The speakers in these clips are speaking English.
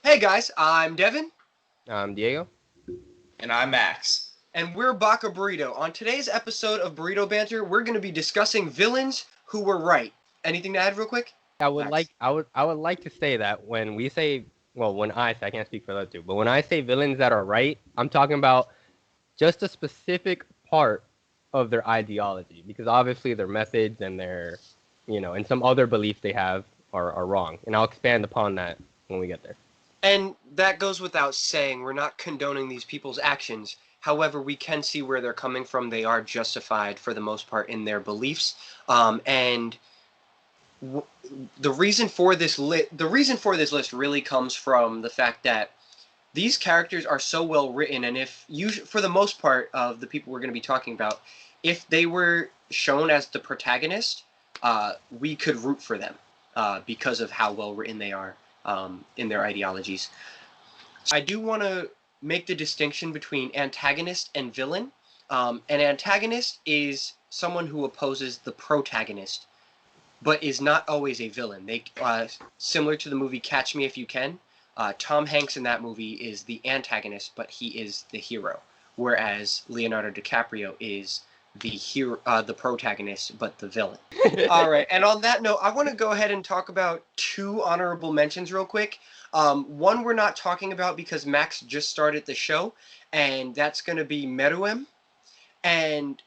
Hey guys, I'm Devin, Diego. And I'm Max. and we're Baka Burrito. On today's episode of Burrito Banter, we're going to be discussing villains who were right. Anything to add, real quick, I would Max? like I would like to say that when we say when I say I can't speak for the other two, but when I say villains that are right, I'm talking about just a specific part of their ideology because obviously their methods and their and some other beliefs they have are wrong. And I'll expand upon that when we get there. And that goes without saying. We're not condoning these people's actions. However, we can see where they're coming from. They are justified for the most part in their beliefs, and w- the reason for this list really comes from the fact that these characters are so well written, and if you, for the most part of the people we're going to be talking about, if they were shown as the protagonist, we could root for them because of how well written they are in their ideologies. I do want to make the distinction between antagonist and villain. An antagonist is someone who opposes the protagonist, but is not always a villain. They similar to the movie Catch Me If You Can. Tom Hanks in that movie is the antagonist, but he is the hero, whereas Leonardo DiCaprio is the hero, the protagonist, but the villain. All right, and on that note, I want to go ahead and talk about two honorable mentions real quick. One we're not talking about because Max just started the show, and that's going to be Meruem. And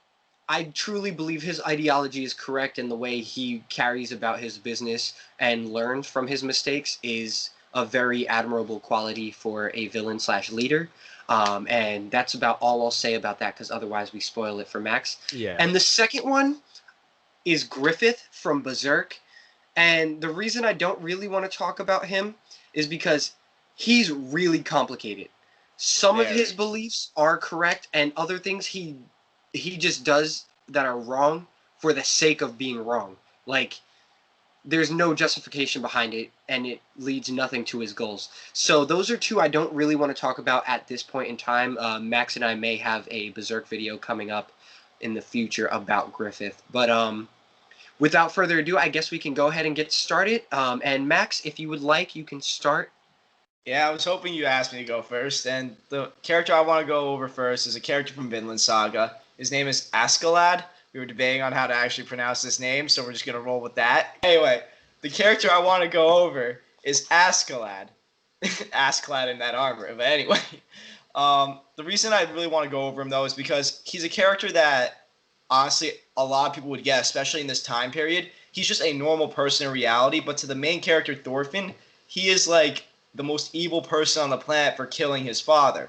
I truly believe his ideology is correct, and the way he carries about his business and learns from his mistakes is a very admirable quality for a villain slash leader. And that's about all I'll say about that, because otherwise we spoil it for Max. Yeah. And the second one is Griffith from Berserk. And the reason I don't really want to talk about him is because he's really complicated. Some of his beliefs are correct, and other things he just does that are wrong for the sake of being wrong. Like, there's no justification behind it, and it leads nothing to his goals. So those are two I don't really want to talk about at this point in time. Max and I may have a Berserk video coming up in the future about Griffith. But without further ado, I guess we can go ahead and get started. And Max, if you would like, you can start. Yeah, I was hoping you asked me to go first, and the character I want to go over first is a character from Vinland Saga. His name is Askeladd. We were debating on how to actually pronounce this name, so we're just going to roll with that. Anyway, the character I want to go over is Askeladd. Askeladd in that armor. But anyway, the reason I really want to go over him, though, is because he's a character that, honestly, a lot of people would get, especially in this time period. He's just a normal person in reality, but to the main character, Thorfinn, he is like the most evil person on the planet for killing his father.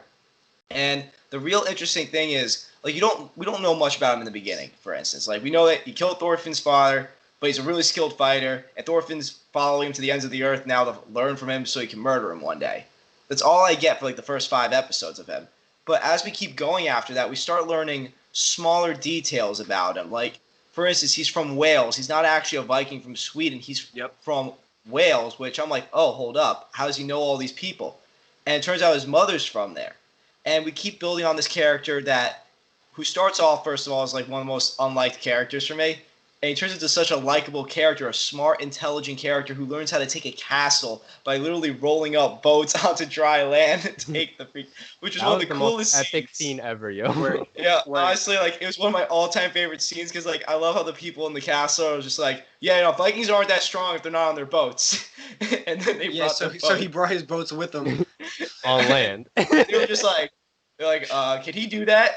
And the real interesting thing is, like, we don't know much about him in the beginning, for instance. Like, we know that he killed Thorfinn's father, but he's a really skilled fighter, and Thorfinn's following him to the ends of the earth now to learn from him so he can murder him one day. That's all I get for like the first 5 episodes of him. But as we keep going after that, we start learning smaller details about him. Like, for instance, he's from Wales. He's not actually a Viking from Sweden. He's from Wales, which I'm like, oh, hold up. How does he know all these people? And it turns out his mother's from there. And we keep building on this character that, who starts off, first of all, as like one of the most unliked characters for me. And he turns into such a likable character, a smart, intelligent character who learns how to take a castle by literally rolling up boats onto dry land and take the freak, which was That one was of the the coolest most epic scenes. scene ever, yo. Yeah, honestly, like, it was one of my all-time favorite scenes because, like, I love how the people in the castle are just like, yeah, you know, Vikings aren't that strong if they're not on their boats. And then they brought their So he boat. brought his boats with him. On land. They were just like, they're like, can he do that?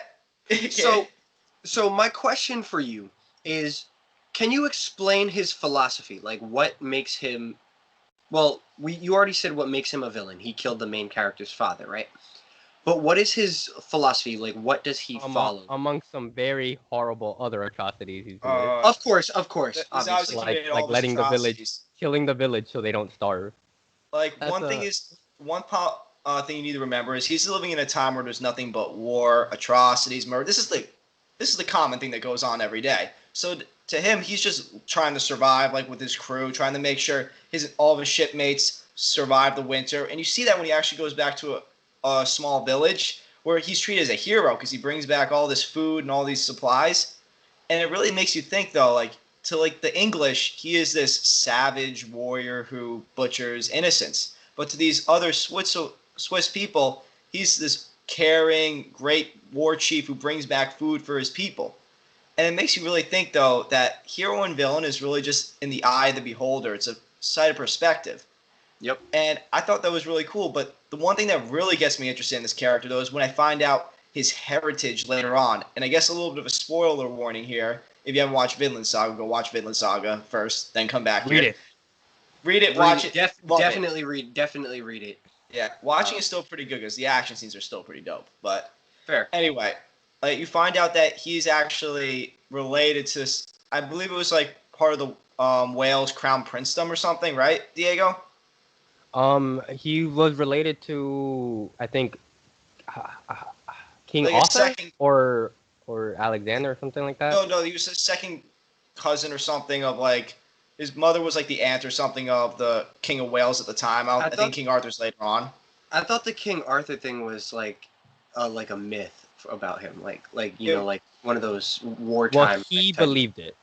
So my question for you is, can you explain his philosophy? Like, what makes him? Well, you already said what makes him a villain. He killed the main character's father, right? But what is his philosophy? Like, what does he follow? Amongst some very horrible other atrocities he's doing. Of course, He's obviously. obviously committed all Like those letting the village, atrocities. killing the village so they don't starve. Like, That's one thing is, thing you need to remember is he's living in a time where there's nothing but war, atrocities, murder. This is the common thing that goes on every day. So to him, he's just trying to survive, like with his crew, trying to make sure all of his shipmates survive the winter. And you see that when he actually goes back to a small village where he's treated as a hero because he brings back all this food and all these supplies. And it really makes you think, though, like, to like the English, he is this savage warrior who butchers innocents. But to these other Swiss people, he's this caring, great war chief who brings back food for his people. And it makes you really think, though, that hero and villain is really just in the eye of the beholder. It's a sight of perspective. Yep. And I thought that was really cool. But the one thing that really gets me interested in this character, though, is when I find out his heritage later on. And I guess a little bit of a spoiler warning here. If you haven't watched Vinland Saga, go watch Vinland Saga first, then come back Read here. it. Read it, watch it. Definitely read it. Yeah, watching is still pretty good because the action scenes are still pretty dope. But Fair. anyway, like you find out that he's actually related to, I believe it was like part of the Wales crown princedom or something, right, Diego? He was related to, I think, King Like a Arthur second- or Alexander or something like that. No, he was a second cousin or something of like his mother was like the aunt or something of the King of Wales at the time. I thought- think King Arthur's later on. I thought the King Arthur thing was like a myth about him, like Yeah. like one of those wartime. Well, he type- believed it.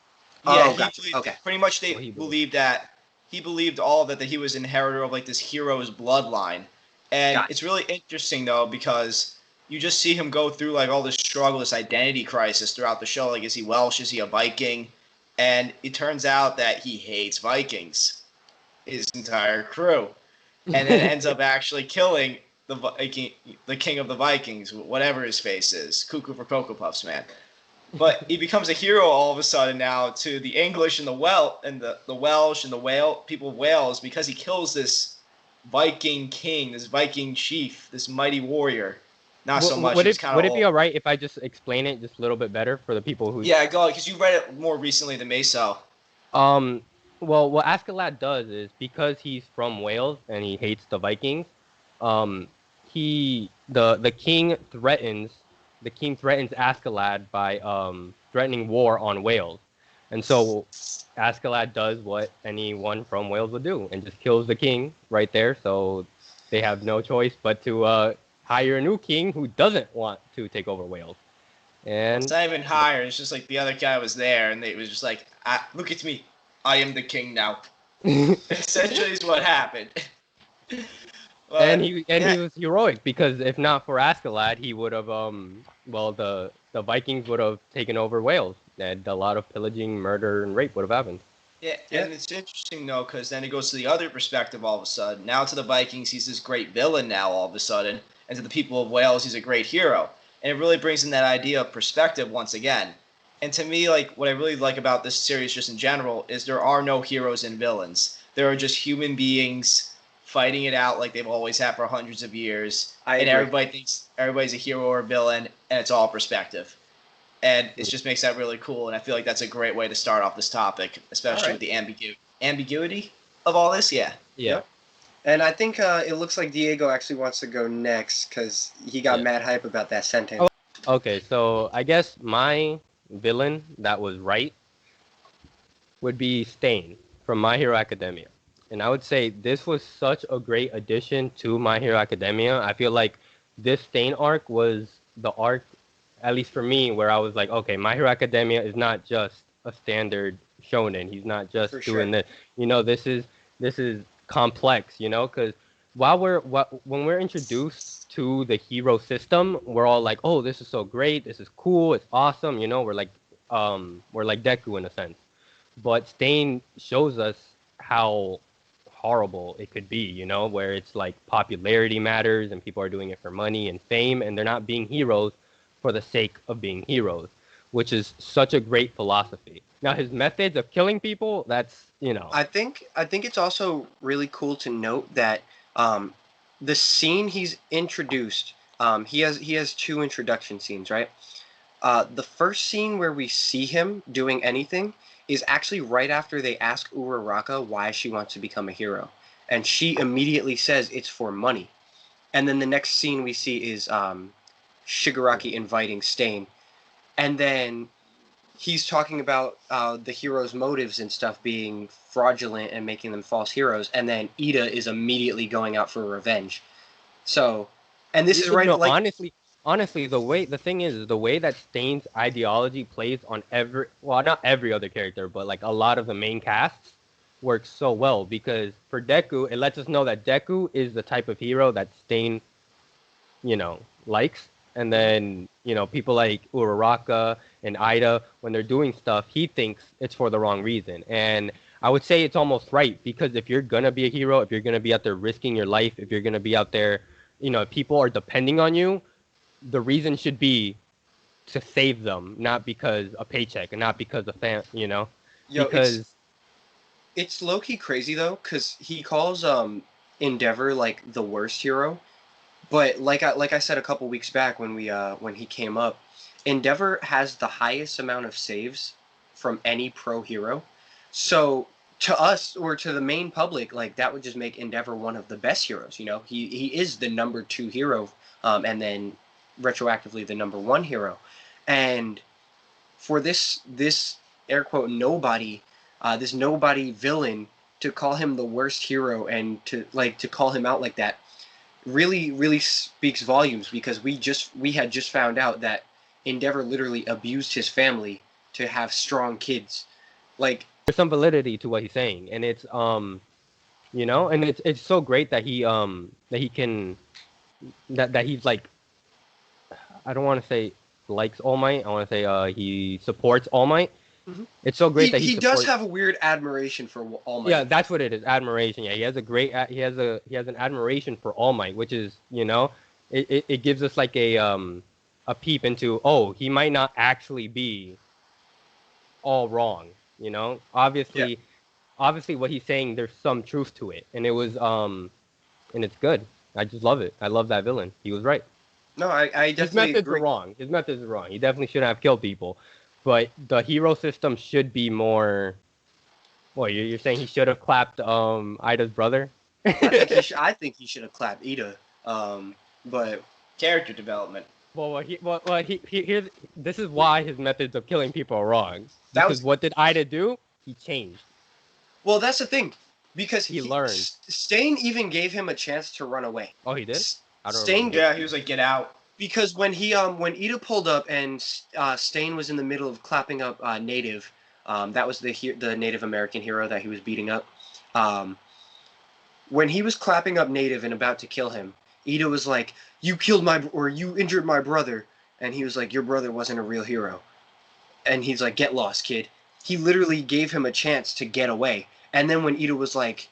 Oh, Yeah, he gotcha. believed, Okay. pretty much they Well, he believed that he believed all of it, that he was inheritor of like this hero's bloodline. And Gotcha. it's really interesting though because you just see him go through like all this struggle, this identity crisis throughout the show. Like, is he Welsh? Is he a Viking? And it turns out that he hates Vikings, his entire crew, and then ends up actually killing the Viking, the king of the Vikings, whatever his face is, Cuckoo for Cocoa Puffs, man. But he becomes a hero all of a sudden now to the English and the Welsh and the people of Wales because he kills this Viking king, this Viking chief, this mighty warrior. Not so much. Would It's it kind would of it be alright if I just explain it just a little bit better for the people who? Yeah, go because you read it more recently than me, so. Well, what Askeladd does is because he's from Wales and he hates the Vikings, the king threatens Askeladd by threatening war on Wales, and so Askeladd does what anyone from Wales would do and just kills the king right there. So they have no choice but to hire a new king who doesn't want to take over Wales. And It's not even higher. It's just like the other guy was there, and it was just like, look at me, I am the king now. Essentially, is what happened. But, and he was heroic because if not for Askeladd, he would have the Vikings would have taken over Wales, and a lot of pillaging, murder, and rape would have happened. Yeah, and it's interesting though, because then it goes to the other perspective all of a sudden. Now to the Vikings, he's this great villain now all of a sudden, and to the people of Wales, he's a great hero. And it really brings in that idea of perspective once again. And to me, like what I really like about this series just in general is there are no heroes and villains. There are just human beings fighting it out like they've always had for hundreds of years. I And agree. everybody thinks everybody's a hero or a villain, and it's all perspective. And it just makes that really cool, and I feel like that's a great way to start off this topic, especially Alright. with the ambiguity of all this. Yeah. Yeah. And I think it looks like Diego actually wants to go next because he got Yeah. mad hype about that sentence. Oh. Okay, so I guess my villain that was right would be Stain from My Hero Academia. And I would say this was such a great addition to My Hero Academia. I feel like this Stain arc was the arc, at least for me, where I was like, okay, My Hero Academia is not just a standard shonen. He's not just For doing sure. this. You know, this is complex, you know, because when we're introduced to the hero system, we're all like, oh, this is so great, this is cool, it's awesome, you know, we're like Deku in a sense. But Stain shows us how horrible it could be, you know, where it's like popularity matters and people are doing it for money and fame, and they're not being heroes for the sake of being heroes, which is such a great philosophy. Now his methods of killing people, that's, you know, I think it's also really cool to note that the scene he's introduced, he has two introduction scenes, right? The first scene where we see him doing anything is actually right after they ask Uraraka why she wants to become a hero, and she immediately says it's for money. And then the next scene we see is Shigaraki inviting Stain, and then he's talking about the heroes' motives and stuff being fraudulent and making them false heroes, and then Ida is immediately going out for revenge. So, and this is You right, know, like, honestly, the thing is the way that Stain's ideology plays on not every other character, but like a lot of the main casts, works so well because for Deku, it lets us know that Deku is the type of hero that Stain, likes. And then, people like Uraraka and Ida, when they're doing stuff, he thinks it's for the wrong reason. And I would say it's almost right because if you're going to be a hero, if you're going to be out there risking your life, if you're going to be out there, if people are depending on you, the reason should be to save them, not because a paycheck and not because of Yo, because it's low key crazy though, cause he calls Endeavor like the worst hero, but like I said a couple weeks back when he came up, Endeavor has the highest amount of saves from any pro hero. So to us or to the main public, like that would just make Endeavor one of the best heroes. He is the number 2 hero, and then retroactively the number 1 hero, and for this air quote nobody, this nobody villain to call him the worst hero and to call him out like that really speaks volumes because we had just found out that Endeavor literally abused his family to have strong kids. Like there's some validity to what he's saying, and it's and it's so great that he can that he's like, I don't want to say likes All Might. I want to say he supports All Might. Mhm. It's so great that he supports. does have a weird admiration for All Might. Yeah, that's what it is. Admiration. Yeah, he has an admiration for All Might, which is it gives us like a peep into, oh, he might not actually be all wrong. Yeah. Obviously what he's saying, there's some truth to it, and it was and it's good. I just love it. I love that villain. He was right. No, I His definitely methods agree. are wrong. His methods are wrong. He definitely shouldn't have killed people, but the hero system should be more. What you're saying? He should have clapped Ida's brother. I think he should have clapped Ida. But Character development. Here's this is why his methods of killing people are wrong. That Because was- what did Ida do? He changed. well, that's the thing, because He learned. Stain even gave him a chance to run away. Oh, he did. I don't Stain, remember. Yeah, he was like, get out. because when when Ida pulled up and Stain was in the middle of clapping up Native, that was the Native American hero that he was beating up. When he was clapping up Native and about to kill him, Ida was like, "You killed you injured my brother," and he was like, "Your brother wasn't a real hero." And he's like, "Get lost, kid." He literally gave him a chance to get away. And then when Ida was like,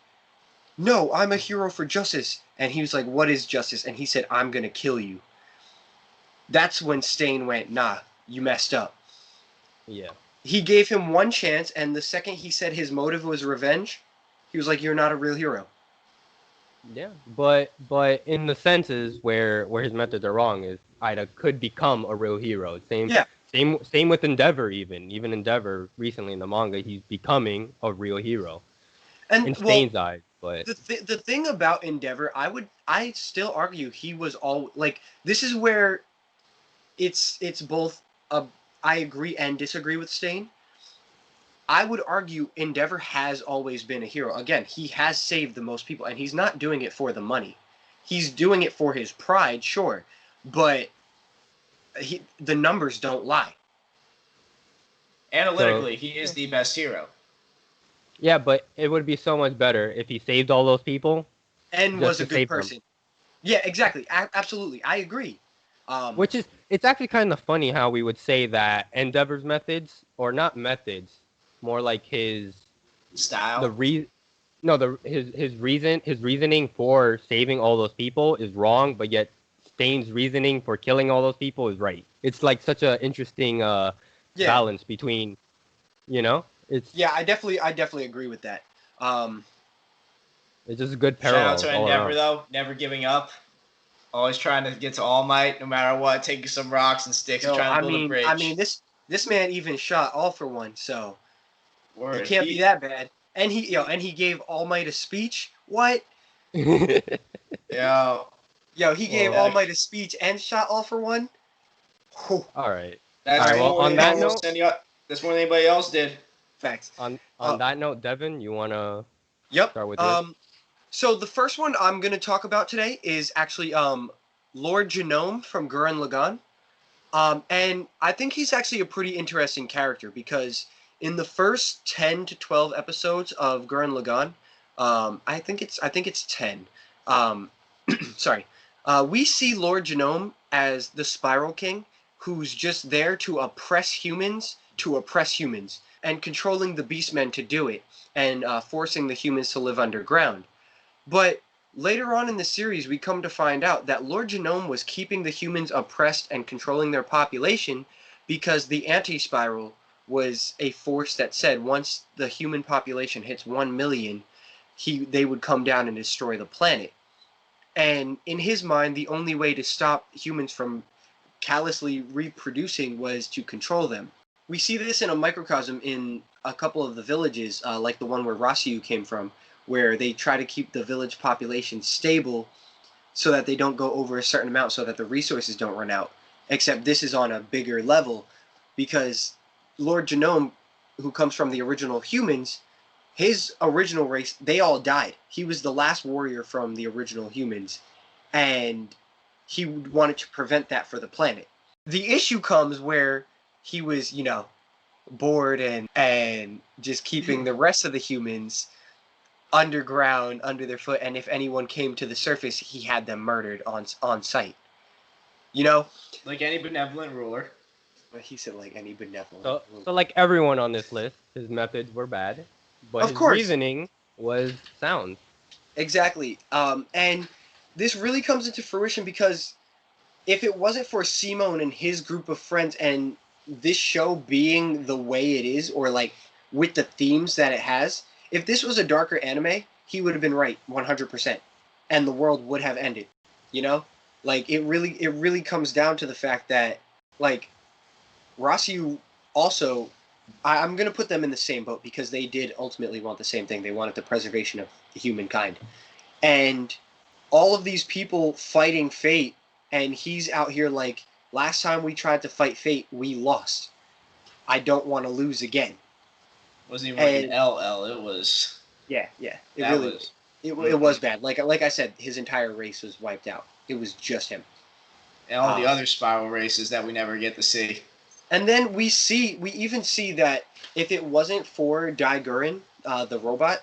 "No, I'm a hero for justice," and he was like, "What is justice?" And he said, "I'm gonna kill you." That's when Stain went, "Nah, you messed up." Yeah. He gave him one chance, and the second he said his motive was revenge, he was like, "You're not a real hero." Yeah. But in the senses where his methods are wrong is Ida could become a real hero. Yeah. Same with Endeavor even Endeavor recently in the manga, he's becoming a real hero And in Stain's eyes. But the thing about Endeavor, I still argue he was all like, this is where it's both I agree and disagree with Stain. I would argue Endeavor has always been a hero. Again, he has saved the most people, and he's not doing it for the money. He's doing it for his pride, sure, but the numbers don't lie. Analytically, he is the best hero. yeah, but it would be so much better if he saved all those people. And Just was a to good save them. person. Yeah, exactly. Absolutely. I agree. Which is, it's actually kind of funny how we would say that Endeavor's methods, or not methods, more like his Style. his reasoning for saving all those people is wrong, but yet Stain's reasoning for killing all those people is right. It's like such an interesting balance between, it's Yeah, I definitely agree with that. it's just a good Shout parallel. out to all Endeavor, around. though. Never giving up. Always trying to get to All Might, no matter what. Taking some rocks and sticks and trying to build a bridge. I mean, this man even shot All for One, so Word. it can't be that bad. And he gave All Might a speech. What? Yeah. Yo, he gave Well, All Might a speech and shot All for One. Whew. All right. That's All right, well, more on than that almost note- that's more than anybody else did. Facts. On Uh, that note, Devin, you wanna Yep. start with yours? So the first one I'm gonna talk about today is actually Lord Genome from Gurren Lagann. And I think he's actually a pretty interesting character because in the first 10 to 12 episodes of Gurren Lagann, I think it's 10. Um, sorry. We see Lord Genome as the Spiral King, who's just there to oppress humans, and controlling the Beastmen to do it, and forcing the humans to live underground. But later on in the series, we come to find out that Lord Genome was keeping the humans oppressed and controlling their population because the anti-spiral was a force that said once the human population hits 1 million, they would come down and destroy the planet. And in his mind, the only way to stop humans from callously reproducing was to control them. We see this in a microcosm in a couple of the villages, like the one where Rasiu came from, where they try to keep the village population stable so that they don't go over a certain amount so that the resources don't run out. Except this is on a bigger level because Lord Genome, who comes from the original humans, his original race, they all died. He was the last warrior from the original humans, and he wanted to prevent that for the planet. The issue comes where he was, bored and just keeping the rest of the humans underground under their foot, and if anyone came to the surface, he had them murdered on sight. You know? Like any benevolent ruler. He said like any benevolent. So like everyone on this list, his methods were bad, but Of his course. reasoning was sound. Exactly. And this really comes into fruition because if it wasn't for Simone and his group of friends and this show being the way it is, or like with the themes that it has, if this was a darker anime, he would have been right 100%, and the world would have ended. You know, like it really comes down to the fact that like Rasiu also, I'm gonna put them in the same boat because they did ultimately want the same thing. They wanted the preservation of humankind, and all of these people fighting fate, and he's out here like, last time we tried to fight fate, we lost. I don't want to lose again. Wasn't even like an LL. It was. Yeah. It that really was. it was bad. Like I said, his entire race was wiped out. It was just him. And all the other spiral races that we never get to see. And then we even see that if it wasn't for Daiguren, the robot,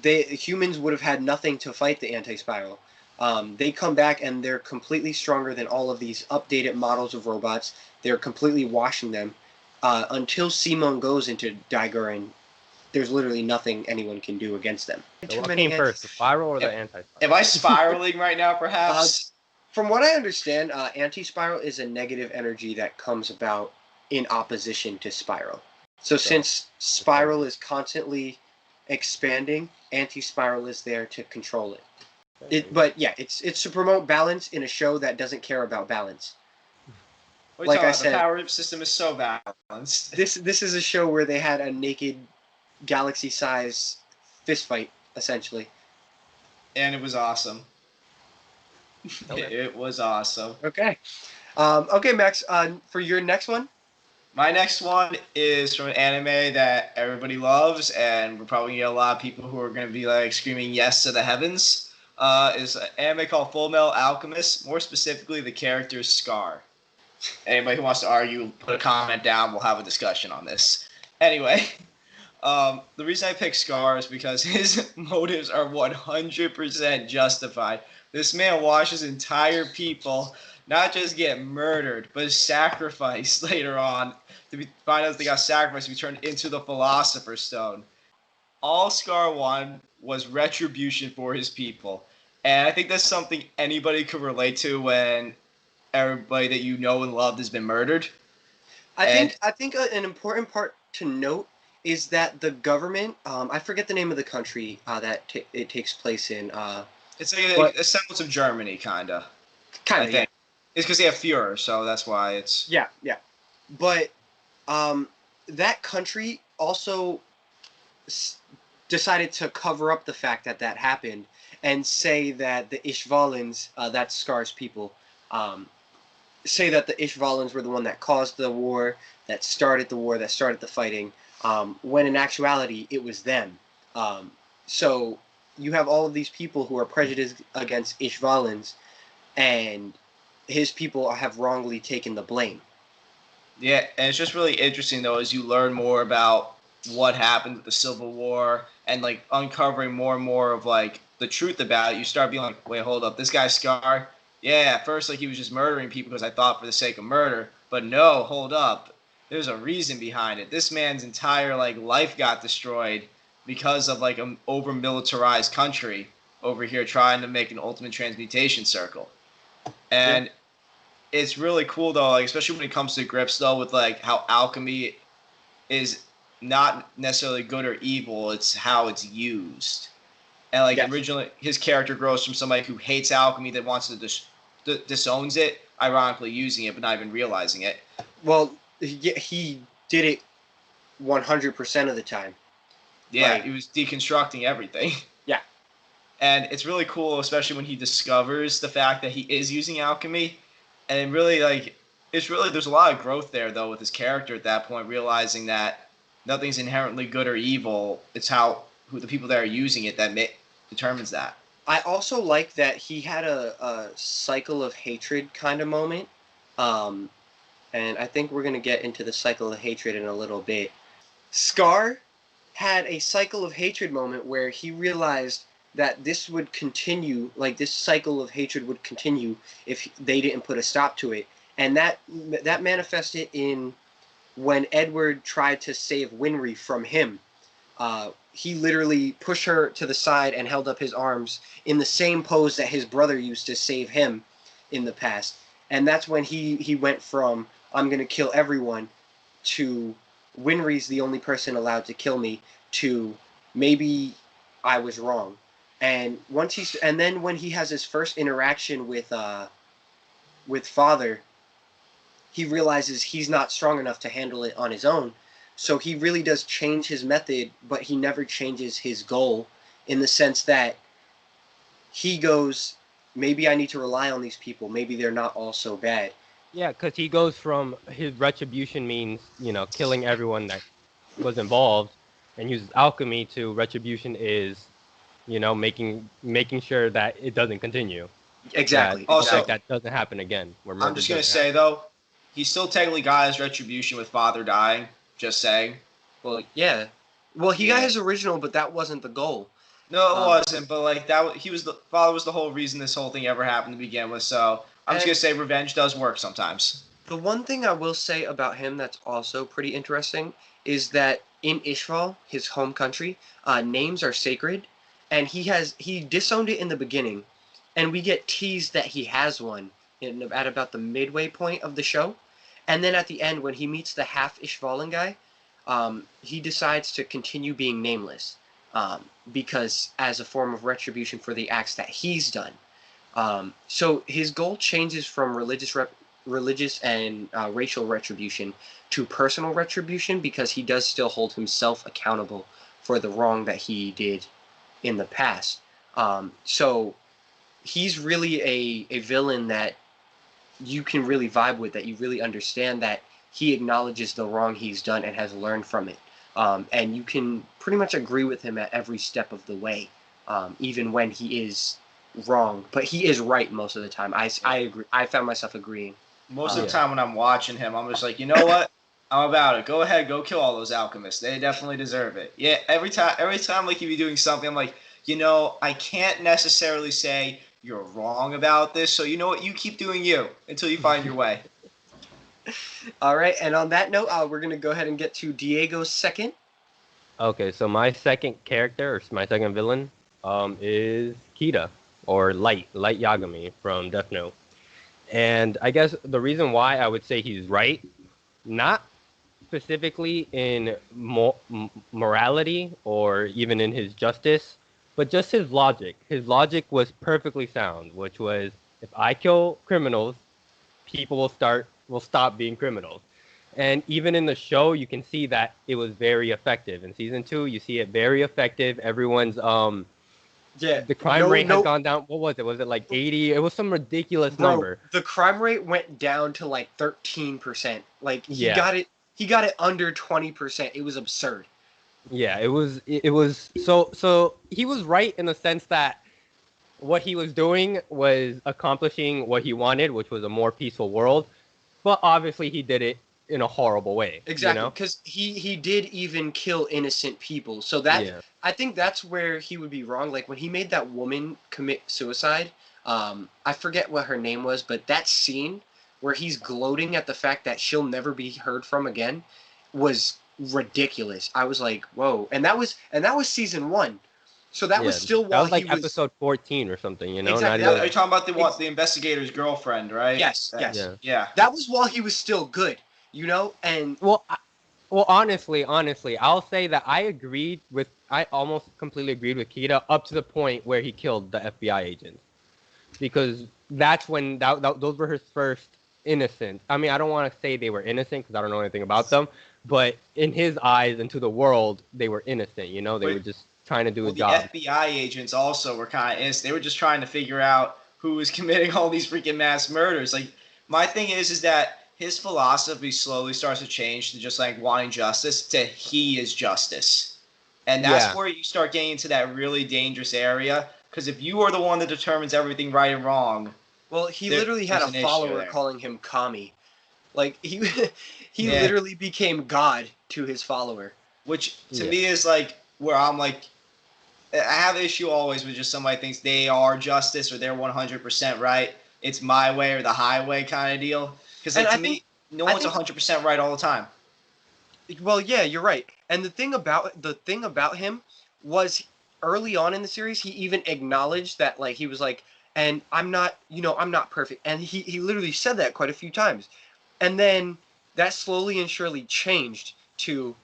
humans would have had nothing to fight the anti-spiral. They come back and they're completely stronger than all of these updated models of robots. They're completely washing them. Until Simon goes into Daiguren, there's literally nothing anyone can do against them. So what came first, the spiral or the anti-spiral? Am I spiraling right now, perhaps? From what I understand, anti-spiral is a negative energy that comes about in opposition to spiral. So since spiral is constantly expanding, anti-spiral is there to control it. But yeah, it's to promote balance in a show that doesn't care about balance. Like I said, the power system is so balanced. This is a show where they had a naked galaxy-sized fist fight, essentially. And it was awesome. Okay. It was awesome. Okay. Okay, Max, for your next one? My next one is from an anime that everybody loves, and we're probably going to get a lot of people who are going to be like screaming yes to the heavens. Is an anime called Full Metal Alchemist, more specifically the character Scar. Anybody who wants to argue, put a comment down. We'll have a discussion on this. Anyway, the reason I picked Scar is because his motives are 100% justified. This man watches entire people not just get murdered, but sacrificed later on to find out they got sacrificed to be turned into the Philosopher's Stone. All Scar wanted was retribution for his people. And I think that's something anybody could relate to when everybody that you know and loved has been murdered. I think an important part to note is that the government, I forget the name of the country that it takes place in. It's like a semblance of Germany, kind of. Kind of, yeah. It's because they have Führer, so that's why it's... Yeah. But that country also decided to cover up the fact that happened and say that the Ishvalans, that's Scar's people, say that the Ishvalans were the one that caused the war, that started the fighting, when in actuality it was them. So you have all of these people who are prejudiced against Ishvalans, and his people have wrongly taken the blame. Yeah, and it's just really interesting though as you learn more about what happened with the Civil War and like uncovering more and more of like the truth about it. You start being like, wait, hold up, this guy Scar. Yeah, at first like he was just murdering people because I thought for the sake of murder, but no, hold up, there's a reason behind it. This man's entire like life got destroyed because of like an over militarized country over here trying to make an ultimate transmutation circle. Yeah. And it's really cool though, like especially when it comes to grips though, with like how alchemy is not necessarily good or evil; it's how it's used. And like Yes. originally, his character grows from somebody who hates alchemy that wants to disowns it, ironically using it but not even realizing it. Well, he did it 100% of the time. Yeah, Like, he was deconstructing everything. yeah. And it's really cool, especially when he discovers the fact that he is using alchemy, and really like it's really there's a lot of growth there though with his character at that point, realizing that nothing's inherently good or evil. It's how who the people that are using it that determines that. I also like that he had a cycle of hatred kind of moment. Um, and I think we're going to get into the cycle of hatred in a little bit. Scar had a cycle of hatred moment where he realized that this would continue, like this cycle of hatred would continue if they didn't put a stop to it. And that manifested in when Edward tried to save Winry from him. He literally pushed her to the side and held up his arms in the same pose that his brother used to save him in the past. And that's when he went from I'm gonna kill everyone to Winry's the only person allowed to kill me to maybe I was wrong. And then when he has his first interaction with Father, he realizes he's not strong enough to handle it on his own. So he really does change his method, but he never changes his goal in the sense that he goes, maybe I need to rely on these people. Maybe they're not all so bad. Yeah, because he goes from his retribution means, killing everyone that was involved, and uses alchemy to retribution is, making sure that it doesn't continue. Exactly. Also, That doesn't happen again. Where I'm murder just gonna doesn't say happen. though, he still technically got his retribution with Father dying. Just saying. Well, yeah. Well, he got Yeah. his original, but that wasn't the goal. No, it Um, wasn't. But like that, he was the father was the whole reason this whole thing ever happened to begin with. So I'm just and gonna say revenge does work sometimes. the one thing I will say about him that's also pretty interesting is that in Ishval, his home country, names are sacred, and he disowned it in the beginning, and we get teased that he has one at about the midway point of the show, and then at the end when he meets the half Ishvalan guy, he decides to continue being nameless, because as a form of retribution for the acts that he's done. So his goal changes from religious and racial retribution to personal retribution because he does still hold himself accountable for the wrong that he did in the past. So he's really a villain that you can really vibe with, that you really understand that he acknowledges the wrong he's done and has learned from it. And you can pretty much agree with him at every step of the way, even when he is wrong. But he is right most of the time. I agree. I found myself agreeing. Most of the Yeah. time when I'm watching him, I'm just like, you know what? I'm about it. Go ahead, go kill all those alchemists. They definitely deserve it. Yeah, every time like you be doing something, I'm like, I can't necessarily say you're wrong about this. So you know what? You keep doing you until you find your way. All right, and on that note, we're gonna go ahead and get to Diego's second. Okay, so my second character, or my second villain, is Kita, or Light Yagami from Death Note. And I guess the reason why I would say he's right, not specifically in morality or even in his justice, but just his logic. His logic was perfectly sound, which was if I kill criminals, people will stop being criminals. And even in the show, you can see that it was very effective. In season 2, you see it very effective. Everyone's Yeah, the crime rate has gone down. What was it? Was it like 80? It was some ridiculous bro. number. The crime rate went down to like 13%. Like he Yeah. got it. He got it under 20%. It was absurd. Yeah, it was so he was right in the sense that what he was doing was accomplishing what he wanted, which was a more peaceful world. But obviously he did it in a horrible way. Exactly, You know? because he did even kill innocent people. So that Yeah. I think that's where he would be wrong. Like when he made that woman commit suicide. I forget what her name was, but that scene where he's gloating at the fact that she'll never be heard from again was ridiculous. I was like, whoa, and that was season 1. So that was Yeah. still That while was he like was episode 14 or something. You know, not exactly. Are even. you talking about Ex- the investigator's girlfriend, right? yes, That- yes. Yeah. Yeah. That was while he was still good, and Well, well, honestly, I'll say that I almost completely agreed with Kita up to the point where he killed the FBI agents, because that's when those were his first innocent. I mean, I don't want to say they were innocent because I don't know anything about them, but in his eyes and to the world, they were innocent. You know, they were Wait. just trying to do a Well, the job. FBI agents also were kind of innocent. They were just trying to figure out who was committing all these freaking mass murders. Like, my thing is that his philosophy slowly starts to change to just like wanting justice to he is justice, and that's Yeah. where you start getting into that really dangerous area. Because if you are the one that determines everything right and wrong, well, he there- literally had there's a an issue follower there. calling him Kami. Like he he Yeah. literally became God to his follower. Which to Yeah. me is like where I'm like, I have an issue always with just somebody thinks they are justice or they're 100% right. It's my way or the highway kind of deal. Because like And to me, no I one's think 100% right all the time. well, yeah, you're right. And the thing about him was early on in the series, he even acknowledged that like he was like, and I'm not perfect. And he literally said that quite a few times. And then that slowly and surely changed to,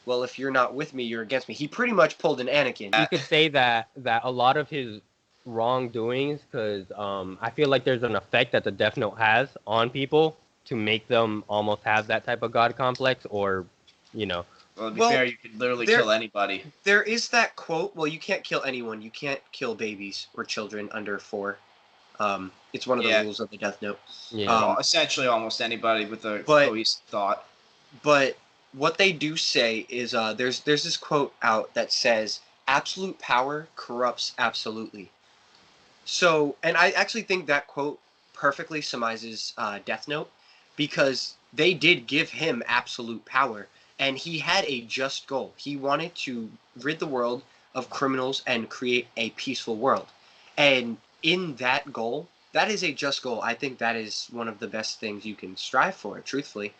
well, if you're not with me, you're against me. He pretty much pulled an Anakin. You could say that a lot of his wrongdoings, because I feel like there's an effect that the Death Note has on people to make them almost have that type of God complex, or you know. Well, to be Well, fair, you could literally there- kill anybody. There is that quote. Well, you can't kill anyone. You can't kill babies or children under 4. It's one of the Yeah. rules of the Death Note. Yeah. Well, essentially, almost anybody with a But- cohesive thought. But what they do say is there's this quote out that says absolute power corrupts absolutely. So, and I actually think that quote perfectly summarizes Death Note, because they did give him absolute power, and he had a just goal. He wanted to rid the world of criminals and create a peaceful world. And in that goal, that is a just goal. I think that is one of the best things you can strive for, truthfully.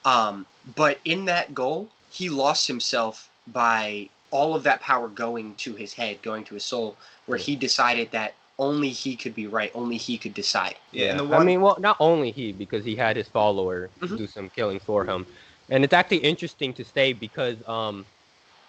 But in that goal, he lost himself by all of that power going to his head, going to his soul, where he decided that only he could be right, only he could decide. Yeah, and the I one mean, well, not only he, because he had his follower Mhm. do some killing for him, and it's actually interesting to say because,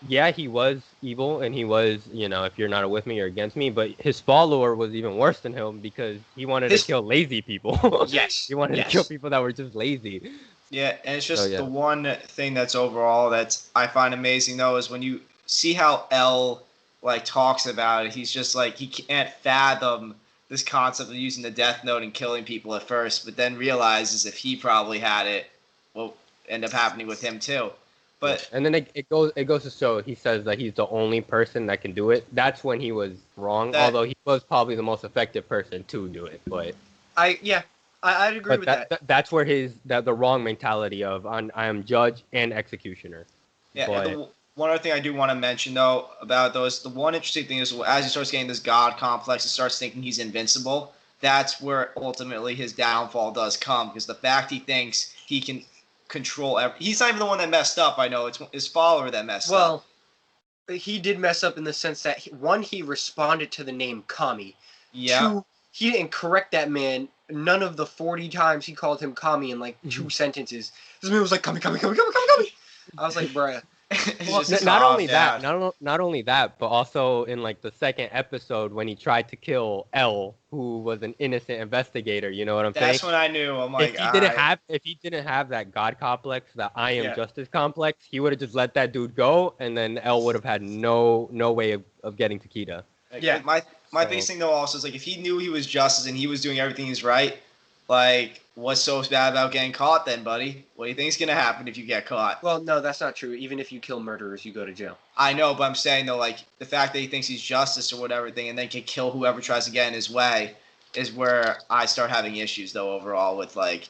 yeah, he was evil and he was, if you're not with me, you're against me. But his follower was even worse than him because he wanted His- to kill lazy people. Yes. He wanted yes. to kill people that were just lazy. Yeah, and it's just So, yeah. the one thing that's overall that's I find amazing though is when you see how L like talks about it, he's just like he can't fathom this concept of using the Death Note and killing people at first, but then realizes if he probably had it, what end up happening with him too. But And then it goes to show, he says that he's the only person that can do it. That's when he was wrong, although he was probably the most effective person to do it. But I'd agree with that. that's where the wrong mentality of I am judge and executioner. yeah, But- and one other thing I do want to mention though about those, the one interesting thing is as he starts getting this god complex and starts thinking he's invincible, that's where ultimately his downfall does come, because the fact he thinks he can control he's not even the one that messed up. I know it's his follower that messed up. Well, he did mess up in the sense that he responded to the name Kami. Yeah. 2, he didn't correct that man. None of the 40 times he called him Kami in like 2 sentences. This man was like Kami, Kami, Kami, Kami, Kami, Kami. I was like, bruh. It's Well, just not calm only down. that, not only that, but also in like the second episode when he tried to kill L, who was an innocent investigator. You know what I'm That's saying? when I knew. I'm like, If he didn't have that God complex, that I am Yeah. justice complex, he would have just let that dude go, and then L would have had no way of getting to Kita. Yeah. My So- biggest thing though also is like if he knew he was justice and he was doing everything he's right, like what's so bad about getting caught then, buddy? What do you think's gonna happen if you get caught? Well, no, that's not true. Even if you kill murderers, you go to jail. I know, but I'm saying though, like the fact that he thinks he's justice or whatever thing, and then can kill whoever tries to get in his way, is where I start having issues though overall with like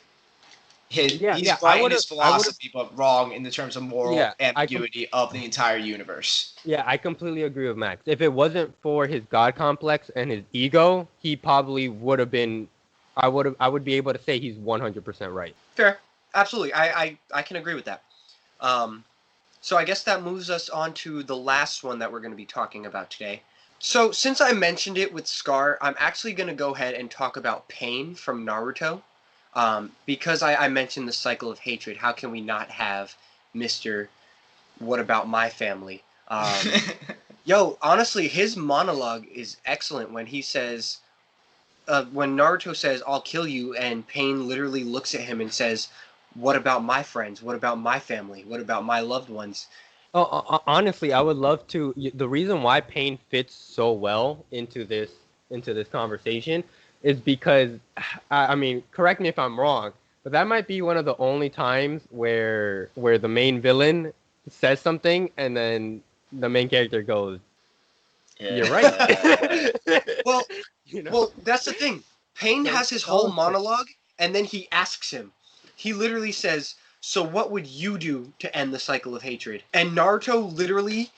He's right in his philosophy, but wrong in the terms of moral ambiguity of the entire universe. Yeah, I completely agree with Max. If it wasn't for his God complex and his ego, he probably would have been. I would be able to say he's 100% right. Fair, absolutely. I can agree with that. So I guess that moves us on to the last one that we're going to be talking about today. So since I mentioned it with Scar, I'm actually going to go ahead and talk about Pain from Naruto. Because I mentioned the cycle of hatred, how can we not have Mr. What About My Family? Honestly, his monologue is excellent when he says, when Naruto says, I'll kill you, and Pain literally looks at him and says, what about my friends? What about my family? What about my loved ones? Honestly, I would love to. The reason why Pain fits so well into this conversation is because, I mean, correct me if I'm wrong, but that might be one of the only times where the main villain says something and then the main character goes, "You're right." Well, you know? well, that's the thing. Pain has his whole monologue, and then he asks him. He literally says, so what would you do to end the cycle of hatred? And Naruto literally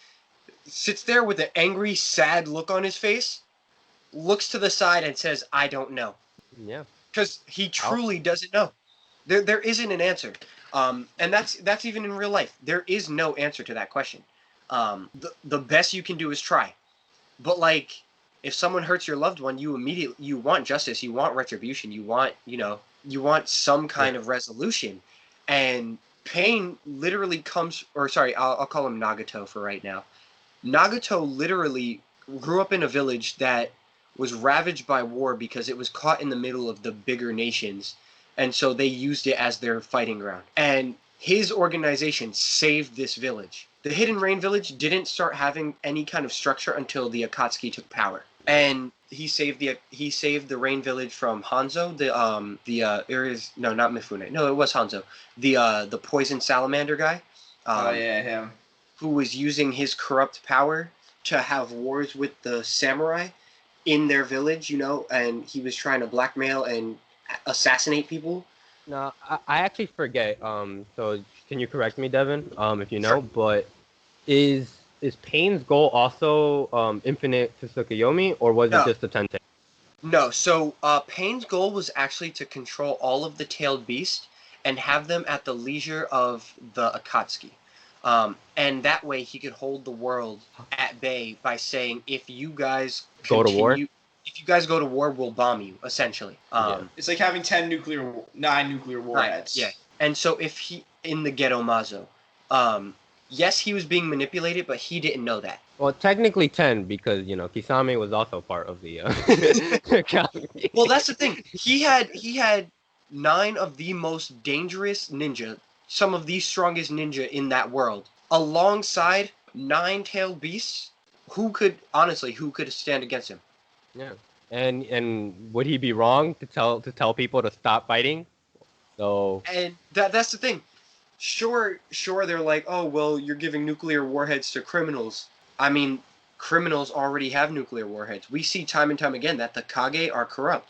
sits there with an angry, sad look on his face, looks to the side and says, I don't know. Yeah. Because he truly doesn't know. There isn't an answer. And that's even in real life. There is no answer to that question. The best you can do is try. But like, if someone hurts your loved one, you want justice, you want retribution, you want some kind of resolution. And Pain literally comes, or sorry, I'll call him Nagato for right now. Nagato literally grew up in a village that was ravaged by war because it was caught in the middle of the bigger nations, and so they used it as their fighting ground. And his organization saved this village. The Hidden Rain village didn't start having any kind of structure until the Akatsuki took power. And he saved the Rain village from Hanzo, areas, no, not Mifune. No, it was Hanzo. The poison salamander guy. Him. Who was using his corrupt power to have wars with the samurai in their village, and he was trying to blackmail and assassinate people. No, I actually forget. So can you correct me, Devin? If you know, Sure. But is Pain's goal also infinite Tsukuyomi, or was No. it just the Tente? No, so Pain's goal was actually to control all of the tailed beasts and have them at the leisure of the Akatsuki. And that way he could hold the world at bay by saying, if you guys Go to war? if you guys go to war, we'll bomb you, essentially. It's like having 9 nuclear warheads. Yeah. And so if he, in the Ghetto Mazo, yes, he was being manipulated, but he didn't know that. Well, technically 10, because Kisame was also part of the Akatsuki. Well, that's the thing. He had 9 of the most dangerous ninja, some of the strongest ninja in that world, alongside 9-tailed beasts. Who could stand against him? Yeah. And would he be wrong to tell people to stop fighting? So. And that's the thing. Sure, they're like, oh, well, you're giving nuclear warheads to criminals. I mean, criminals already have nuclear warheads. We see time and time again that the Kage are corrupt.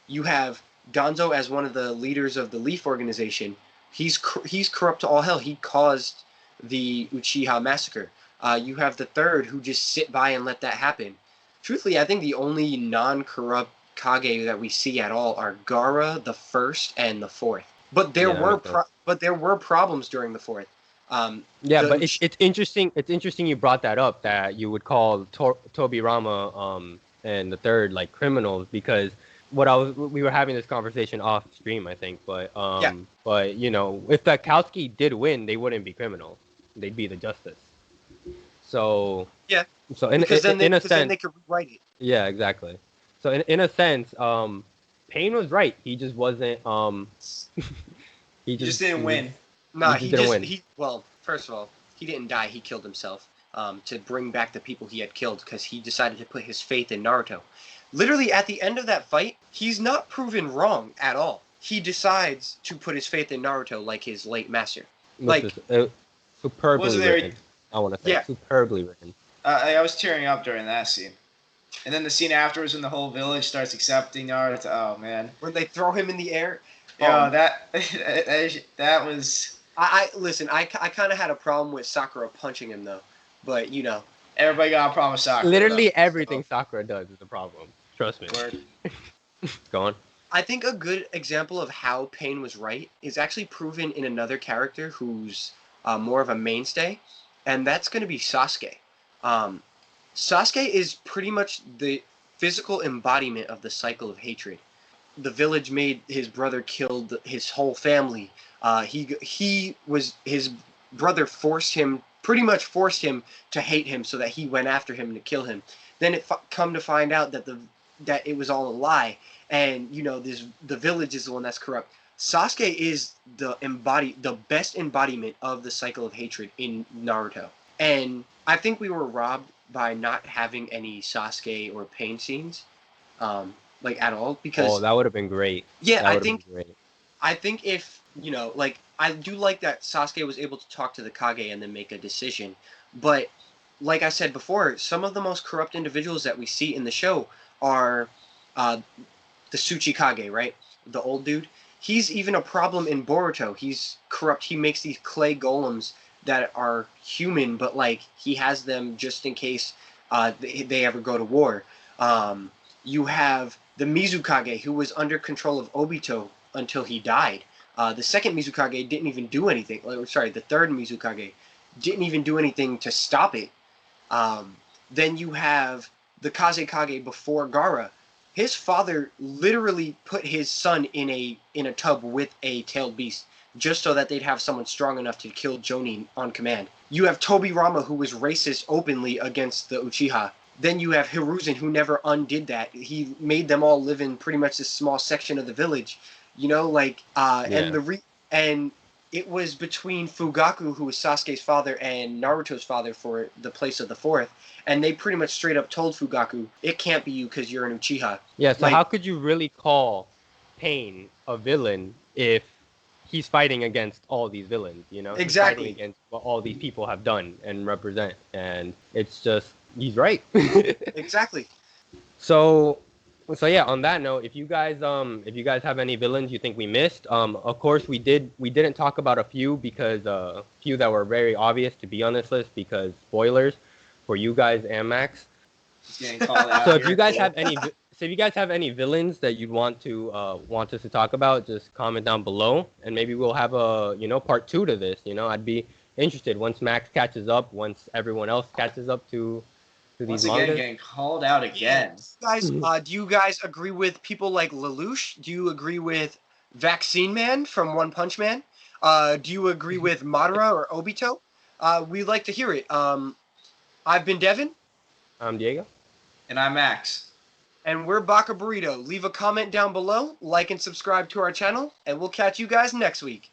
You have Gonzo as one of the leaders of the Leaf organization. He's corrupt to all hell. He caused the Uchiha massacre. You have the third who just sit by and let that happen. Truthfully, I think the only non-corrupt Kage that we see at all are Gaara, the first, and the fourth. But there were problems during the fourth. But it's interesting. It's interesting you brought that up, that you would call Tobirama and the third like criminals, because we were having this conversation off stream, I think. But but if the Akatsuki did win, they wouldn't be criminals. They'd be the justice. So yeah. So in a sense, then they could rewrite it. Yeah, exactly. So in a sense, Pain was right. He just wasn't. He just didn't win. No, he didn't win. Well, first of all, he didn't die. He killed himself to bring back the people he had killed, because he decided to put his faith in Naruto. Literally, at the end of that fight, he's not proven wrong at all. He decides to put his faith in Naruto like his late master. Superbly written. I want to say superbly written. I was tearing up during that scene. And then the scene afterwards when the whole village starts accepting Naruto. Oh, man. When they throw him in the air. Yo, that was. I listen. I kind of had a problem with Sakura punching him though, but you know. Everybody got a problem with Sakura. Literally though, everything Sakura does is a problem. Trust me. Word. Go on. I think a good example of how Pain was right is actually proven in another character who's more of a mainstay, and that's going to be Sasuke. Um, Sasuke is pretty much the physical embodiment of the cycle of hatred. The village made his brother killed his whole family. He was his brother pretty much forced him to hate him so that he went after him to kill him. Then come to find out that it was all a lie, and you know the village is the one that's corrupt. Sasuke is the best embodiment of the cycle of hatred in Naruto, and I think we were robbed by not having any Sasuke or Pain scenes, like at all, because That would have been great. yeah, That would have been great. I think if you know, like I do like that Sasuke was able to talk to the Kage and then make a decision, but like I said before, some of the most corrupt individuals that we see in the show are the Tsuchikage, right? The old dude. He's even a problem in Boruto. He's corrupt. He makes these clay golems that are human, but like he has them just in case they ever go to war. You have the Mizukage, who was under control of Obito until he died. The second Mizukage didn't even do anything. The third Mizukage didn't even do anything to stop it. Then you have the Kazekage before Gaara. His father literally put his son in a tub with a tailed beast just so that they'd have someone strong enough to kill Jonin on command. You have Tobirama, who was racist openly against the Uchiha. Then you have Hiruzen, who never undid that. He made them all live in pretty much this small section of the village. You know, like and it was between Fugaku, who was Sasuke's father, and Naruto's father for the place of the fourth. And they pretty much straight up told Fugaku, it can't be you because you're an Uchiha. Yeah, so how could you really call Pain a villain if he's fighting against all these villains, you know? Exactly. He's fighting against what all these people have done and represent. And it's just, he's right. Exactly. So yeah, on that note, if you guys have any villains you think we missed, of course we didn't talk about a few because a few that were very obvious to be on this list because spoilers for you guys and Max. Just getting called out So if here. you guys have any villains that you'd want us to talk about, just comment down below, and maybe we'll have a part 2 to this. I'd be interested once Max catches up, once everyone else catches up to these Once mangas. again, getting called out again. Guys, do you guys agree with people like Lelouch? Do you agree with Vaccine Man from One Punch Man? Do you agree with Madara or Obito? We'd like to hear it. I've been Devin. I'm Diego. And I'm Max. And we're Baka Burrito. Leave a comment down below, like and subscribe to our channel, and we'll catch you guys next week.